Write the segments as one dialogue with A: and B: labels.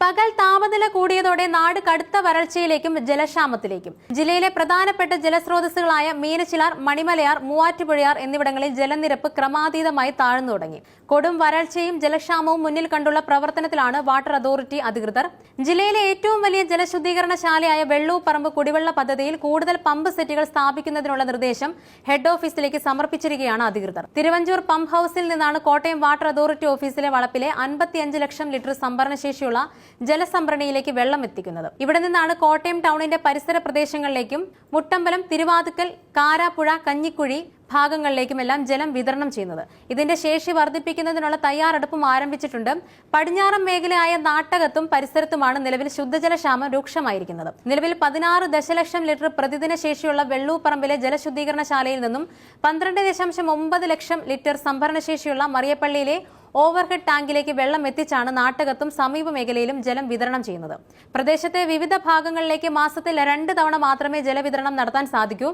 A: പകൽ താപനില കൂടിയതോടെ നാട് കടുത്ത വരൾച്ചയിലേക്കും ജലക്ഷാമത്തിലേക്കും. ജില്ലയിലെ പ്രധാനപ്പെട്ട ജലസ്രോതസ്സുകളായ മീനച്ചിലാർ, മണിമലയാർ, മൂവാറ്റുപുഴയാർ എന്നിവിടങ്ങളിൽ ജലനിരപ്പ് ക്രമാതീതമായി താഴ്ന്നു തുടങ്ങി. കൊടും വരൾച്ചയും ജലക്ഷാമവും മുന്നിൽ കണ്ടുള്ള പ്രവർത്തനത്തിലാണ് വാട്ടർ അതോറിറ്റി അധികൃതർ. ജില്ലയിലെ ഏറ്റവും വലിയ ജലശുദ്ധീകരണശാലയായ വെള്ളൂപ്പറമ്പ് കുടിവെള്ള പദ്ധതിയിൽ കൂടുതൽ പമ്പ് സെറ്റുകൾ സ്ഥാപിക്കുന്നതിനുള്ള നിർദ്ദേശം ഹെഡ് ഓഫീസിലേക്ക് സമർപ്പിച്ചിരിക്കുകയാണ് അധികൃതർ. തിരുവഞ്ചൂർ പമ്പ് ഹൌസിൽ നിന്നാണ് കോട്ടയം വാട്ടർ അതോറിറ്റി ഓഫീസിലെ വളപ്പിലെ 55 ലക്ഷം ലിറ്റർ സംഭരണശേഷിയുള്ള ജലസംഭരണിയിലേക്ക് വെള്ളം എത്തിക്കുന്നത്. ഇവിടെ നിന്നാണ് കോട്ടയം ടൗണിന്റെ പരിസര പ്രദേശങ്ങളിലേക്കും മുട്ടമ്പലം, തിരുവാതുക്കൽ, കാരാപ്പുഴ, കഞ്ഞിക്കുഴി ഭാഗങ്ങളിലേക്കുമെല്ലാം ജലം വിതരണം ചെയ്യുന്നത്. ഇതിന്റെ ശേഷി വർദ്ധിപ്പിക്കുന്നതിനുള്ള തയ്യാറെടുപ്പും ആരംഭിച്ചിട്ടുണ്ട്. പടിഞ്ഞാറൻ മേഖലയായ നാട്ടകത്തും പരിസരത്തുമാണ് നിലവിൽ ശുദ്ധജലക്ഷാമം രൂക്ഷമായിരിക്കുന്നത്. നിലവിൽ 16 ദശലക്ഷം ലിറ്റർ പ്രതിദിന ശേഷിയുള്ള വെള്ളൂപ്പറമ്പിലെ ജലശുദ്ധീകരണശാലയിൽ നിന്നും 12.9 ലക്ഷം ലിറ്റർ സംഭരണശേഷിയുള്ള മറിയപ്പള്ളിയിലെ ഓവർഹെഡ് ടാങ്കിലേക്ക് വെള്ളം എത്തിച്ചാണ് നാട്ടകത്തും സമീപ മേഖലയിലും ജലം വിതരണം ചെയ്യുന്നത്. പ്രദേശത്തെ വിവിധ ഭാഗങ്ങളിലേക്ക് മാസത്തിൽ 2 തവണ മാത്രമേ ജലവിതരണം നടത്താൻ സാധിക്കൂ.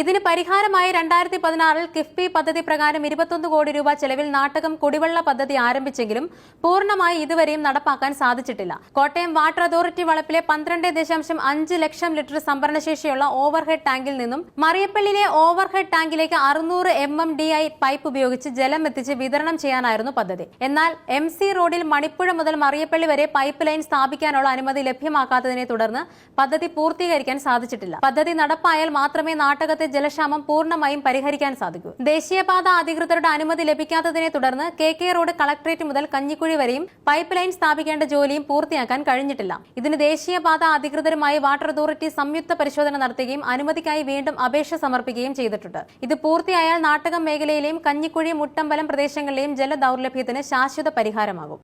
A: ഇതിന് പരിഹാരമായി 2016 കിഫ്ബി പദ്ധതി പ്രകാരം 21 കോടി രൂപ ചെലവിൽ നാട്ടകം കുടിവെള്ള പദ്ധതി ആരംഭിച്ചെങ്കിലും പൂർണ്ണമായി ഇതുവരെയും നടപ്പാക്കാൻ സാധിച്ചിട്ടില്ല. കോട്ടയം വാട്ടർ അതോറിറ്റി വളപ്പിലെ 12.5 ലക്ഷം ലിറ്റർ സംഭരണശേഷിയുള്ള ഓവർഹെഡ് ടാങ്കിൽ നിന്നും മറിയപ്പള്ളിയിലെ ഓവർഹെഡ് ടാങ്കിലേക്ക് 600 MMDI പൈപ്പ് ഉപയോഗിച്ച് ജലം എത്തിച്ച് വിതരണം ചെയ്യാനായിരുന്നു പദ്ധതി. എന്നാൽ MC റോഡിൽ മണിപ്പുഴ മുതൽ മറിയപ്പള്ളി വരെ പൈപ്പ് ലൈൻ സ്ഥാപിക്കാനുള്ള അനുമതി ലഭ്യമാക്കാത്തതിനെ തുടർന്ന് പദ്ധതി പൂർത്തീകരിക്കാൻ സാധിച്ചിട്ടില്ല. പദ്ധതി നടപ്പായാൽ മാത്രമേ നാട്ടകത്തെ ജലക്ഷാമം പൂർണ്ണമായും പരിഹരിക്കാൻ സാധിക്കൂ. ദേശീയപാത അധികൃതരുടെ അനുമതി ലഭിക്കാത്തതിനെ തുടർന്ന് KK റോഡ് കളക്ടറേറ്റ് മുതൽ കഞ്ഞിക്കുഴി വരെയും പൈപ്പ് ലൈൻ സ്ഥാപിക്കേണ്ട ജോലിയും പൂർത്തിയാക്കാൻ കഴിഞ്ഞിട്ടില്ല. ഇതിന് ദേശീയപാത അധികൃതരുമായി വാട്ടർ അതോറിറ്റി സംയുക്ത പരിശോധന നടത്തുകയും അനുമതിക്കായി വീണ്ടും അപേക്ഷ സമർപ്പിക്കുകയും ചെയ്തിട്ടുണ്ട്. ഇത് പൂർത്തിയായാൽ നാട്ടകം മേഖലയിലെയും കഞ്ഞിക്കുഴി, മുട്ടമ്പലം പ്രദേശങ്ങളിലെയും ജല ദൗർലഭ്യത്തിന് ശാശ്വത പരിഹാരമാകും.